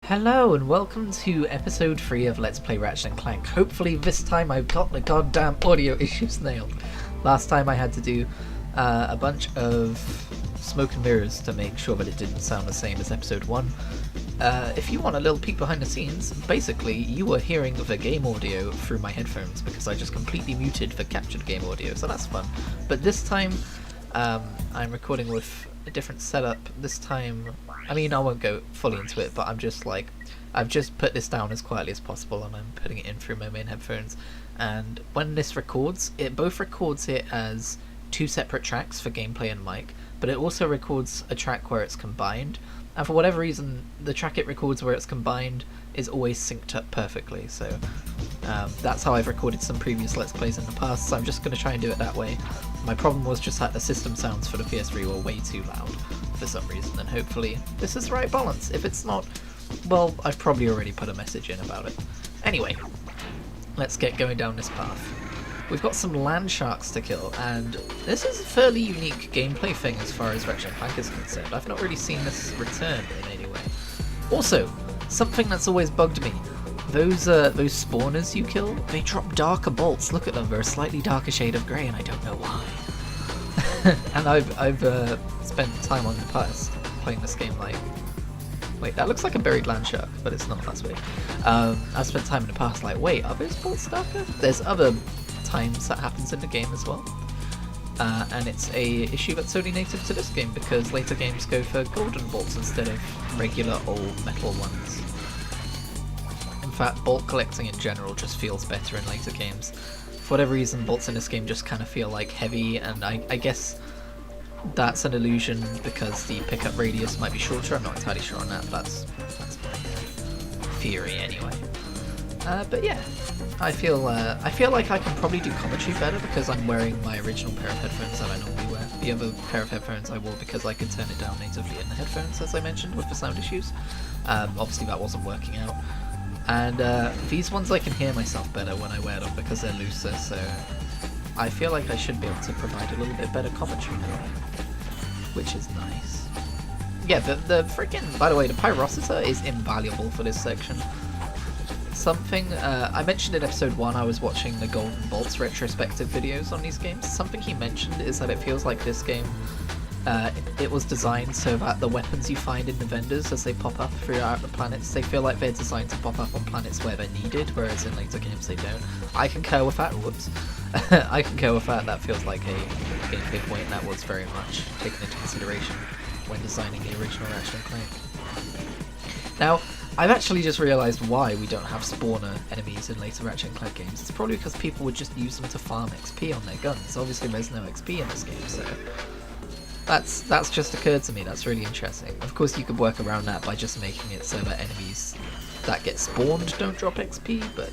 Hello and welcome to episode 3 of Let's Play Ratchet and Clank. Hopefully this time I've got the goddamn audio issues nailed. Last time I had to do a bunch of smoke and mirrors to make sure that it didn't sound the same as episode 1. If you want a little peek behind the scenes, basically you were hearing the game audio through my headphones because I just completely muted the captured game audio, so that's fun. But this time I'm recording with a different setup. This time, I mean, I won't go fully into it, but I've just put this down as quietly as possible and I'm putting it in through my main headphones. And when this records, it both records it as two separate tracks for gameplay and mic, but it also records a track where it's combined. And for whatever reason, the track it records where it's combined is always synced up perfectly, so that's how I've recorded some previous Let's Plays in the past, so I'm just going to try and do it that way. My problem was just that the system sounds for the PS3 were way too loud for some reason, and hopefully this is the right balance. If it's not, well, I've probably already put a message in about it. Anyway, let's get going down this path. We've got some land sharks to kill, and this is a fairly unique gameplay thing as far as Ratchet and Clank is concerned. I've not really seen this return in any way. Also, something that's always bugged me, those spawners you kill, they drop darker bolts. Look at them, they're a slightly darker shade of grey, and I don't know why. And I've spent time on the past playing this game like... Wait, that looks like a buried land shark, but it's not, that's weird. I've spent time in the past like, wait, are those bolts darker? There's other times that happens in the game as well. And it's a issue that's only native to this game because later games go for golden bolts instead of regular old metal ones. In fact, bolt collecting in general just feels better in later games. For whatever reason, bolts in this game just kind of feel like heavy, and I guess that's an illusion because the pickup radius might be shorter. I'm not entirely sure on that, but that's my theory anyway. But yeah, I feel like I can probably do commentary better because I'm wearing my original pair of headphones that I normally wear. The other pair of headphones I wore because I could turn it down natively in the headphones, as I mentioned, with the sound issues. Obviously that wasn't working out. And these ones I can hear myself better when I wear them because they're looser, so I feel like I should be able to provide a little bit better commentary now, which is nice. Yeah, the freaking, by the way, the pyrociter is invaluable for this section. Something, I mentioned in episode 1 I was watching the Golden Bolts retrospective videos on these games. Something he mentioned is that it feels like this game, it was designed so that the weapons you find in the vendors as they pop up throughout the planets, they feel like they're designed to pop up on planets where they're needed, whereas in later games they don't. I concur with that, whoops. I concur with that, that feels like a gameplay point that was very much taken into consideration when designing the original Ratchet and Clank. Now, I've actually just realised why we don't have spawner enemies in later Ratchet and Clank games. It's probably because people would just use them to farm XP on their guns. Obviously there's no XP in this game, so that's just occurred to me. That's really interesting. Of course you could work around that by just making it so that enemies that get spawned don't drop XP, but...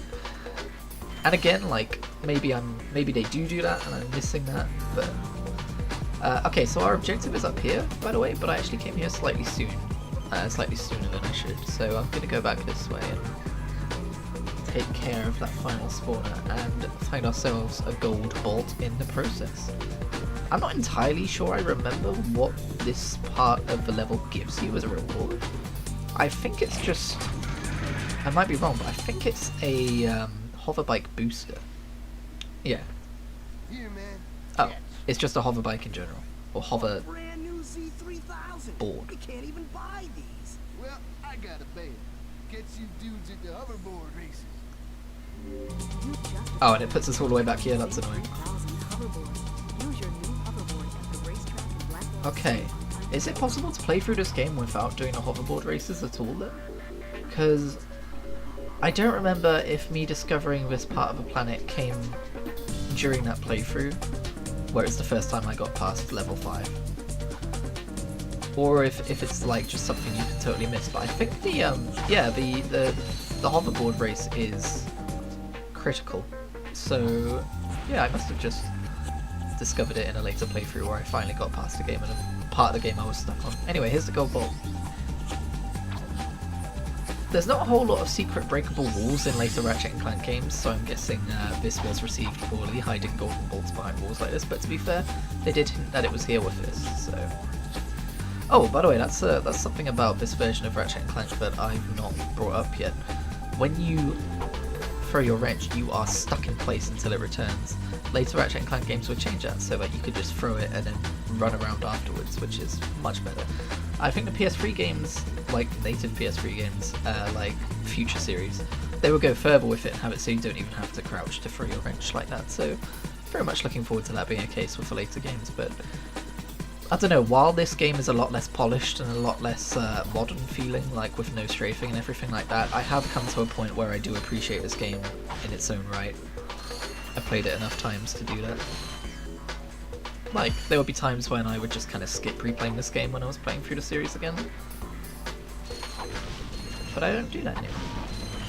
And again, like, maybe they do that and I'm missing that, but... okay, so our objective is up here, by the way, but I actually came here slightly sooner than I should, so I'm going to go back this way and take care of that final spawner and find ourselves a gold bolt in the process. I'm not entirely sure I remember what this part of the level gives you as a reward. I think it's just... I might be wrong, but I think it's a hoverbike booster. Yeah. Here, man. Oh, it's just a hoverbike in general. Or hover... Brand new Z3000. board. We can't even buy these. Well, I got a bet. Get you dudes at the hoverboard races. Oh, and it puts us all the way back here, that's annoying. Okay, is it possible to play through this game without doing the hoverboard races at all then? Because I don't remember if me discovering this part of the planet came during that playthrough, where it's the first time I got past level 5. Or if it's like just something you can totally miss, but I think the hoverboard race is critical. So yeah, I must have just discovered it in a later playthrough where I finally got past the game and a part of the game I was stuck on. Anyway, here's the gold bolt. There's not a whole lot of secret breakable walls in later Ratchet and Clank games, so I'm guessing this was received poorly, hiding golden bolts behind walls like this, but to be fair, they did hint that it was here with this, so... Oh, by the way, that's something about this version of Ratchet and Clank that I've not brought up yet. When you throw your wrench, you are stuck in place until it returns. Later Ratchet and Clank games would change that so that you could just throw it and then run around afterwards, which is much better. I think the PS3 games, like native PS3 games, like future series, they will go further with it and have it so you don't even have to crouch to throw your wrench like that. So very much looking forward to that being a case with the later games. But I don't know, while this game is a lot less polished and a lot less modern feeling, like with no strafing and everything like that, I have come to a point where I do appreciate this game in its own right. I've played it enough times to do that. Like, there would be times when I would just kind of skip replaying this game when I was playing through the series again. But I don't do that anymore.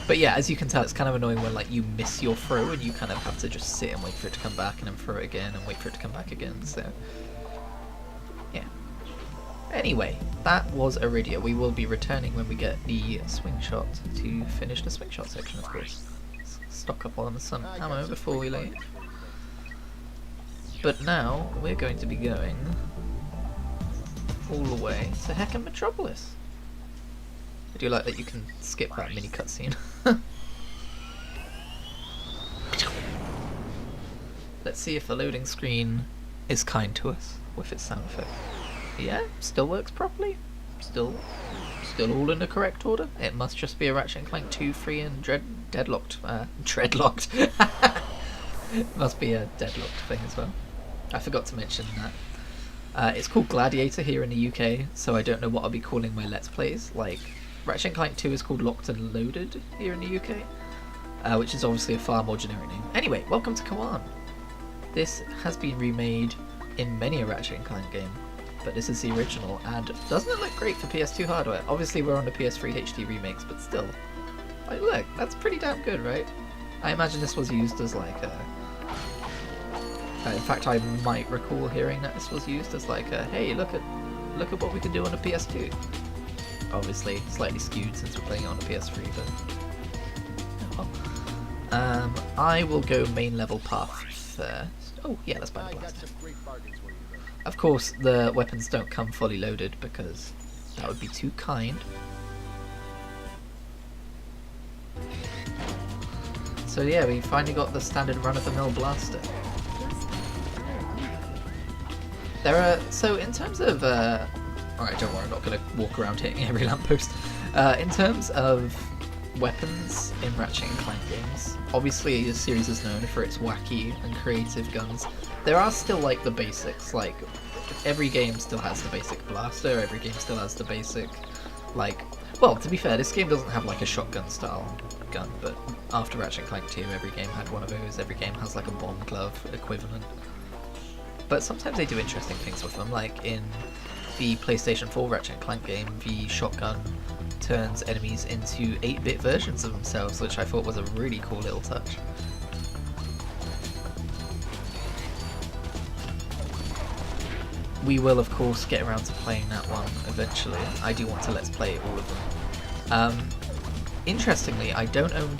But yeah, as you can tell, it's kind of annoying when like you miss your throw and you kind of have to just sit and wait for it to come back and then throw it again and wait for it to come back again, so... yeah. Anyway, that was Iridia. We will be returning when we get the swing shot to finish the swing shot section, of course. Stock up on some ammo before we leave. But now, we're going to be going all the way to heckin' Metropolis. I do like that you can skip that mini cutscene. Let's see if the loading screen is kind to us with its sound effect. Yeah, still works properly. Still all in the correct order. It must just be a Ratchet and Clank 2, 3 and deadlocked. Dreadlocked. It must be a deadlocked thing as well. I forgot to mention that. It's called Gladiator here in the UK, so I don't know what I'll be calling my Let's Plays. Like, Ratchet and Clank 2 is called Locked and Loaded here in the UK, which is obviously a far more generic name. Anyway, welcome to Kawan. This has been remade in many a Ratchet and Clank game, but this is the original, and doesn't it look great for PS2 hardware? Obviously we're on the PS3 HD remakes, but still. Like, look, that's pretty damn good, right? I imagine this was used as like a... in fact, I might recall hearing that this was used as like a, hey, look at what we can do on the PS2. Obviously, slightly skewed since we're playing it on the PS3, but... oh well. I will go main level path first. Oh, yeah, that's by the blaster. Of course, the weapons don't come fully loaded because that would be too kind. So yeah, we finally got the standard run-of-the-mill blaster. There are, so in terms of, alright, don't worry, I'm not going to walk around hitting every lamppost. In terms of weapons in Ratchet and Clank games, obviously the series is known for its wacky and creative guns. There are still like the basics, like every game still has the basic blaster, every game still has the basic, like, well, to be fair, this game doesn't have like a shotgun style gun, but after Ratchet and Clank 2 every game had one of those, every game has like a bomb glove equivalent. But sometimes they do interesting things with them, like in the PlayStation 4 Ratchet and Clank game, the shotgun turns enemies into 8-bit versions of themselves, which I thought was a really cool little touch. We will of course get around to playing that one eventually. I do want to let's play all of them. Interestingly, I don't own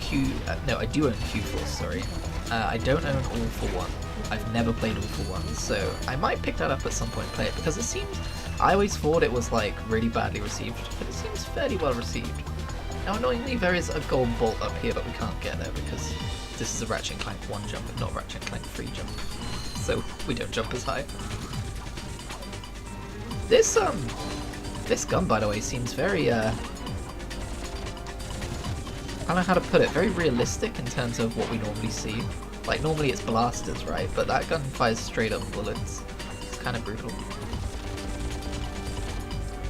I do own Q-Force, sorry. I don't own All For One. I've never played All For One, so I might pick that up at some point and play it, because it seems, I always thought it was like really badly received, but it seems fairly well received. Now annoyingly there is a gold bolt up here, but we can't get there because this is a Ratchet and Clank 1 jump and not Ratchet and Clank 3 jump, so we don't jump as high. This gun, by the way, seems very, I don't know how to put it, very realistic in terms of what we normally see. Like, normally it's blasters, right? But that gun fires straight up bullets. It's kind of brutal.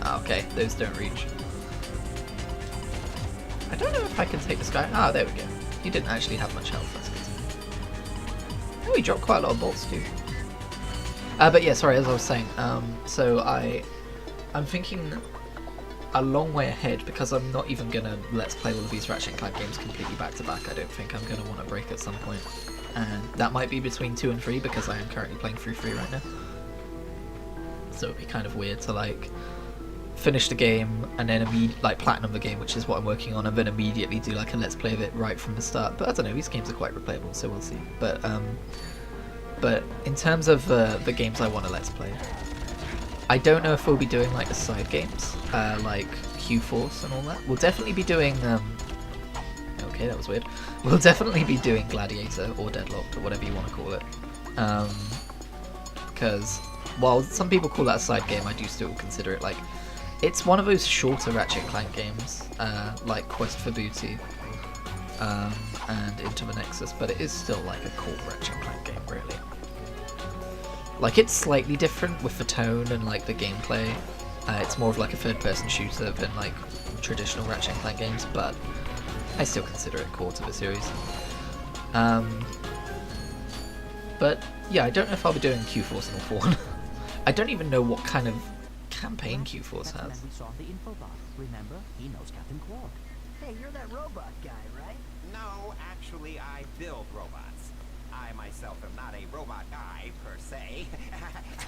Ah, okay, those don't reach. I don't know if I can take this guy. Ah, there we go. He didn't actually have much health, that's good. Oh, he dropped quite a lot of bolts too. But yeah, sorry, as I was saying, so I'm thinking a long way ahead, because I'm not even gonna let's play all of these Ratchet and Clank games completely back to back. I don't think I'm gonna want to break at some point, and that might be between 2 and 3 because I am currently playing through 3 right now. So it'd be kind of weird to like finish the game and then like platinum the game, which is what I'm working on, and then immediately do like a let's play of it right from the start. But I don't know, these games are quite replayable, so we'll see. But in terms of the games I want to let's play, I don't know if we'll be doing like the side games, like Q-Force and all that. We'll definitely be doing. Okay, that was weird. We'll definitely be doing Gladiator or Deadlocked or whatever you want to call it. Because while some people call that a side game, I do still consider it like it's one of those shorter Ratchet and Clank games, like Quest for Booty and Into the Nexus, but it is still like a cool Ratchet and Clank game, really. Like, it's slightly different with the tone and like the gameplay. It's more of like a third-person shooter than like traditional Ratchet and Clank games, but I still consider it core to the series. But yeah, I don't know if I'll be doing Q-Force in all 4. I don't even know what kind of campaign Q-Force has. We saw the infobot. Remember? He knows Captain Quark. Hey, you're that robot guy, right? No, actually, I build robots. I myself am not a robot guy, per se.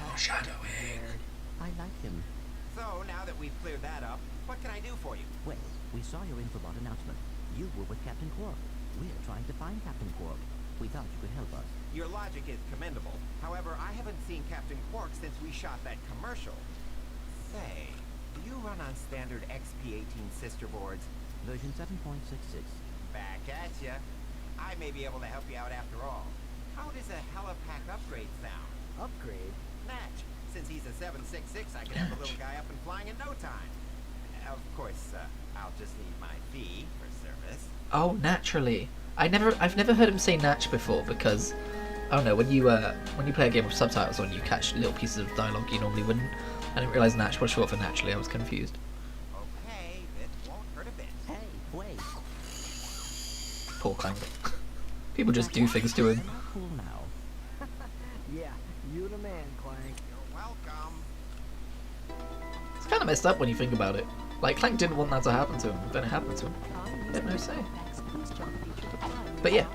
Foreshadowing. I like him. So, now that we've cleared that up, what can I do for you? Well, we saw your infobot announcement. You were with Captain Quark. We're trying to find Captain Quark. We thought you could help us. Your logic is commendable. However, I haven't seen Captain Quark since we shot that commercial. Say, do you run on standard XP18 sister boards? Version 7.66. Back at ya. I may be able to help you out after all. How does a helipack upgrade sound? Upgrade? Natch. Since he's a 766, I can have the little guy up and flying in no time. Of course, I'll just need my fee for service. Oh, naturally. I've never heard him say Natch before because, I don't know, when you play a game with subtitles on, you catch little pieces of dialogue you normally wouldn't. I didn't realise Natch was short for naturally. I was confused. Okay, it won't hurt a bit. Hey, wait. Poor Clank. People just do things to him. We're not cool now. Yeah, you the man, Clank. You're welcome. It's kind of messed up when you think about it. Like, Clank didn't want that to happen to him, then it happened to him. He had no say. But yeah,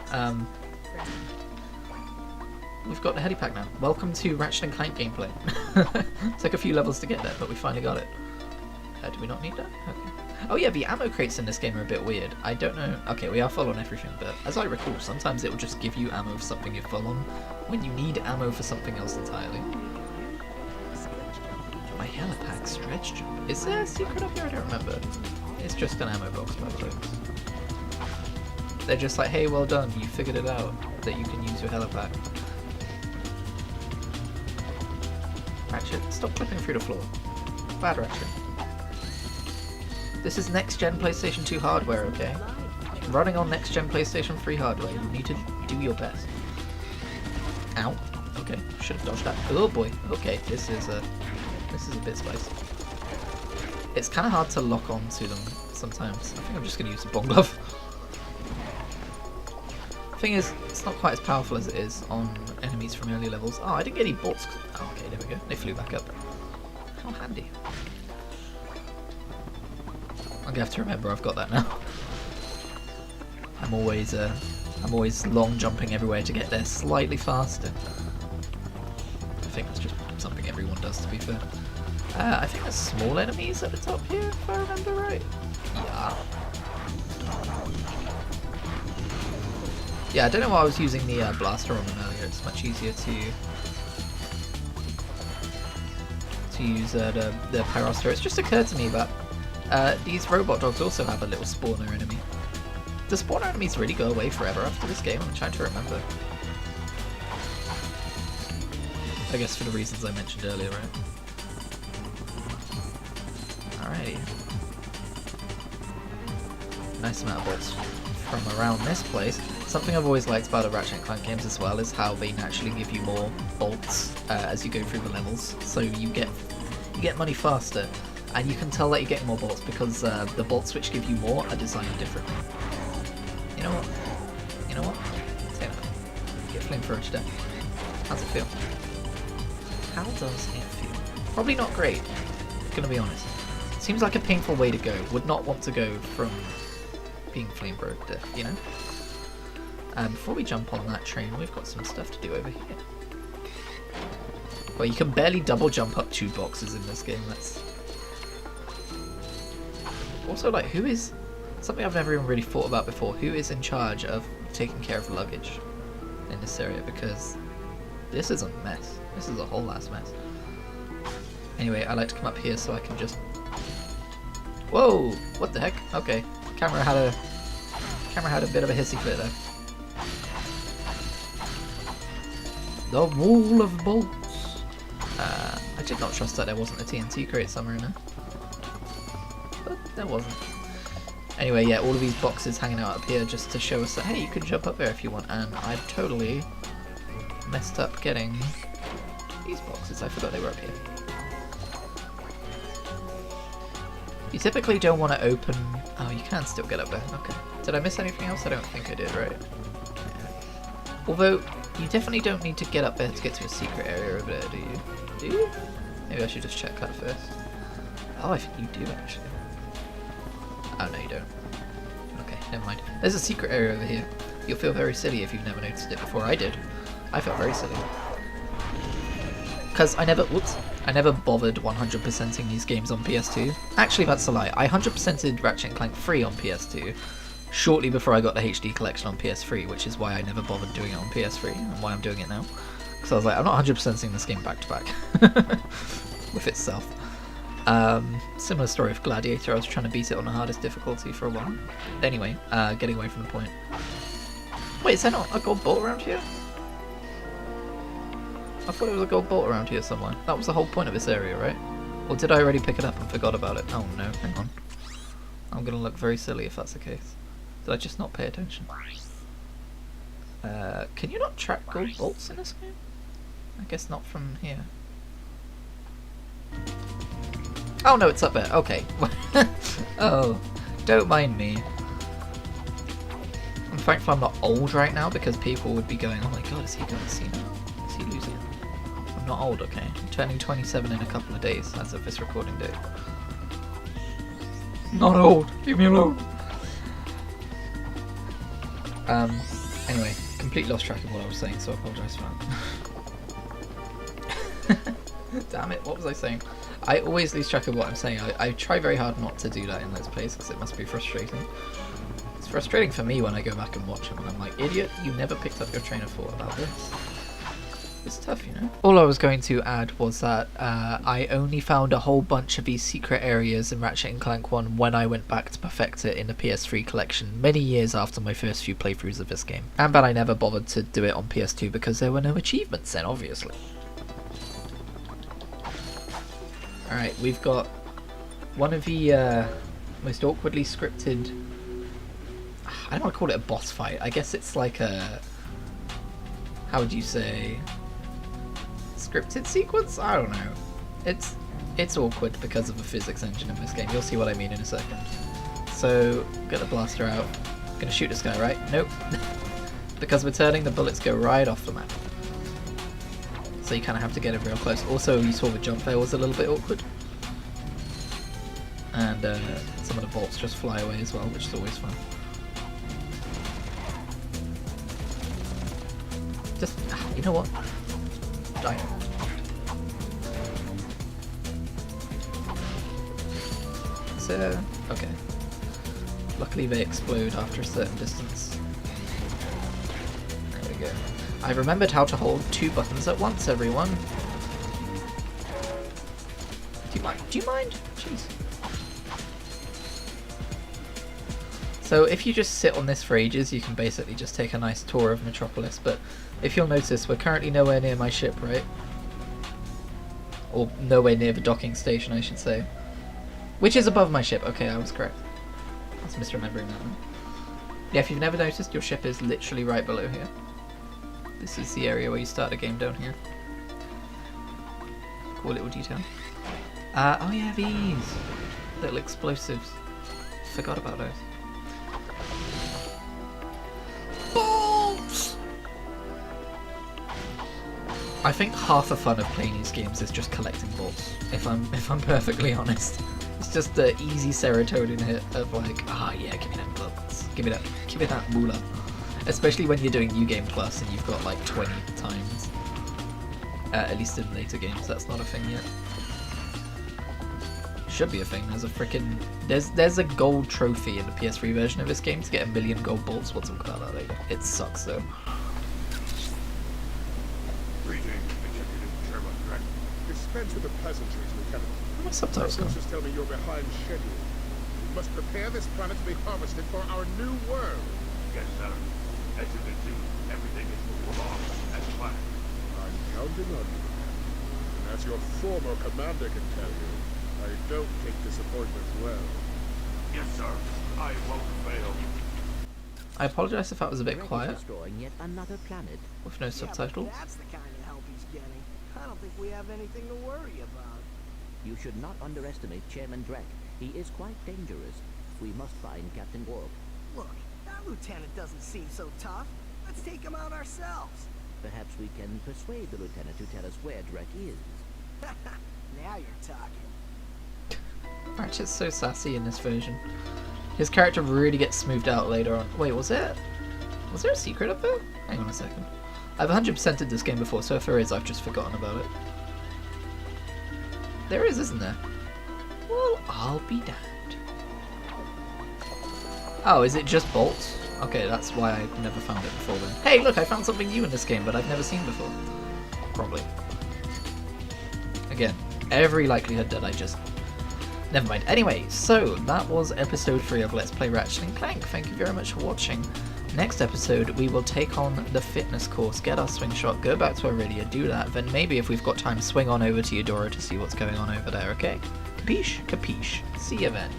we've got the Heli-Pack now. Welcome to Ratchet and Clank gameplay. Took a few levels to get there, but we finally got it. Do we not need that? Okay. Oh yeah, the ammo crates in this game are a bit weird. I don't know. Okay, we are full on everything, but as I recall, sometimes it will just give you ammo for something you're full on when you need ammo for something else entirely. My Heli-Pack stretch jump. Is there a secret up here? I don't remember. It's just an ammo box, by the way. They're just like, hey, well done, you figured it out, that you can use your Heli-Pack. Ratchet, stop clipping through the floor. Bad Ratchet. This is next-gen PlayStation 2 hardware, okay? Running on next-gen PlayStation 3 hardware, you need to do your best. Ow. Okay, should have dodged that. Oh boy, okay, this is a bit spicy. It's kind of hard to lock onto them sometimes. I think I'm just going to use a bomb glove. Thing is, it's not quite as powerful as it is on enemies from earlier levels. Oh, I didn't get any bolts. Oh, okay, there we go. They flew back up. How handy. I'm gonna have to remember I've got that now. I'm always long jumping everywhere to get there slightly faster. I think that's just something everyone does, to be fair. I think there's small enemies at the top here, if I remember right. Yeah. Yeah, I don't know why I was using the blaster on them earlier. It's much easier to use the pyroster. It's just occurred to me that these robot dogs also have a little spawner enemy. Do spawner enemies really go away forever after this game? I'm trying to remember. I guess for the reasons I mentioned earlier, right? Alrighty. Nice amount of bolts from around this place. Something I've always liked about the Ratchet and Clank games as well is how they naturally give you more bolts as you go through the levels. So you get money faster, and you can tell that you're getting more bolts because the bolts which give you more are designed differently. You know what? You know what? Say that. Get flamethrower to death. How's it feel? How does it feel? Probably not great, gonna be honest. Seems like a painful way to go. Would not want to go from being flamethrower to death, you know? Before we jump on that train, we've got some stuff to do over here. Well, you can barely double jump up 2 boxes in this game. That's also like, who is something I've never even really thought about before? Who is in charge of taking care of luggage in this area? Because this is a mess. This is a whole ass mess. Anyway, I like to come up here so I can just... Whoa! What the heck? Okay. Camera had a bit of a hissy fit there. The wall of bolts. I did not trust that there wasn't a TNT crate somewhere in there. But there wasn't. Anyway, yeah, all of these boxes hanging out up here just to show us that, hey, you can jump up there if you want. And I totally messed up getting these boxes. I forgot they were up here. You typically don't want to open... Oh, you can still get up there. Okay. Did I miss anything else? I don't think I did, right? Yeah. Although, you definitely don't need to get up there to get to a secret area over there, do you? Do you? Maybe I should just check that first. Oh, I think you do, actually. Oh, no, you don't. Okay, never mind. There's a secret area over here. You'll feel very silly if you've never noticed it before. I did. I felt very silly. Because I never bothered 100%ing these games on PS2. Actually, that's a lie. I 100%ed Ratchet and Clank 3 on PS2 shortly before I got the HD collection on PS3, which is why I never bothered doing it on PS3 and why I'm doing it now. Because I was like, I'm not 100%ing this game back to back with itself. Similar story of Gladiator. I was trying to beat it on the hardest difficulty for a while. Anyway, getting away from the point. Wait, is there not a gold bolt around here? I thought there was a gold bolt around here somewhere. That was the whole point of this area, right? Or did I already pick it up and forgot about it? Oh no, hang on. I'm gonna look very silly if that's the case. Did I just not pay attention? Can you not track gold bolts in this game? I guess not from here. Oh no, it's up there. Okay. Oh, don't mind me. I'm thankful I'm not old right now because people would be going, oh my god, is he going to see now? Is he losing it? I'm not old, okay? I'm turning 27 in a couple of days as of this recording date. Not old. Leave me alone. Anyway, completely lost track of what I was saying, so I apologise for that. Damn it, what was I saying? I always lose track of what I'm saying. I try very hard not to do that in Let's Plays because it must be frustrating. It's frustrating for me when I go back and watch them and I'm like, idiot, you never picked up your train of thought about this. It's tough, you know? All I was going to add was that I only found a whole bunch of these secret areas in Ratchet and Clank 1 when I went back to perfect it in the PS3 collection many years after my first few playthroughs of this game. And that I never bothered to do it on PS2 because there were no achievements then, obviously. Alright, we've got one of the most awkwardly scripted... I don't want to call it a boss fight. I guess it's like a... How would you say... scripted sequence? I don't know. It's awkward because of the physics engine of this game. You'll see what I mean in a second. So, get the blaster out. Gonna shoot this guy, right? Nope. Because we're turning, the bullets go right off the map. So you kind of have to get it real close. Also, you saw the jump there was a little bit awkward. And some of the bolts just fly away as well, which is always fun. Just, you know what? Die. So, okay. Luckily they explode after a certain distance. There we go. I remembered how to hold 2 buttons at once, everyone. Do you mind? Do you mind? Jeez. So if you just sit on this for ages, you can basically just take a nice tour of Metropolis, but if you'll notice, we're currently nowhere near my ship, right? Or nowhere near the docking station, I should say. Which is above my ship. Okay, I was correct. I was misremembering that one. Yeah, if you've never noticed, your ship is literally right below here. This is the area where you start a game down here. Cool little detail. Oh yeah, these little explosives. Forgot about those. Bolts! I think half the fun of playing these games is just collecting bolts. If I'm perfectly honest, it's just the easy serotonin hit of like, yeah, give me that bolts, give me that moolah. Especially when you're doing New Game Plus and you've got like 20 times. At least in later games, that's not a thing yet. Should be a thing. There's a freaking there's a gold trophy in the PS3 version of this game to get 1,000,000 gold bolts. We'll talk about that later. It sucks though. Greetings, Executive Chairman Ratchet. This dispense with the pleasantries, Lieutenant. Where are my My subtitles gone? sources tell me you're behind schedule. We must prepare this planet to be harvested for our new world. Yes, sir. As you can see, everything is moving along as planned. I'm counting on you. And as your former commander can tell you, I don't take disappointment well. Yes, sir. I won't fail. I apologise if that was a bit Drake is quiet destroying yet another planet. with no Yeah, but subtitles. that's the kind of help he's getting. I don't think we have anything to worry about. You should not underestimate Chairman Drake. He is quite dangerous. We must find Captain Quark. Look, that lieutenant doesn't seem so tough. Let's take him out ourselves. Perhaps we can persuade the lieutenant to tell us where Drake is. Now you're talking. Ratchet's so sassy in this version. His character really gets smoothed out later on. Wait, was there a secret up there? Hang on a second. I've 100%ed this game before, so if there is, I've just forgotten about it. There is, isn't there? Well, I'll be damned. Oh, is it just bolts? Okay, that's why I never found it before then. Hey, look, I found something new in this game, but I've never seen before. Probably. Again, every likelihood that I just... Never mind. Anyway, so that was episode 3 of Let's Play Ratchet & Clank. Thank you very much for watching. Next episode, we will take on the fitness course, get our swing shot, go back to Aurelia, do that, then maybe if we've got time, swing on over to Eudora to see what's going on over there, okay? Capiche? Capiche. See you then.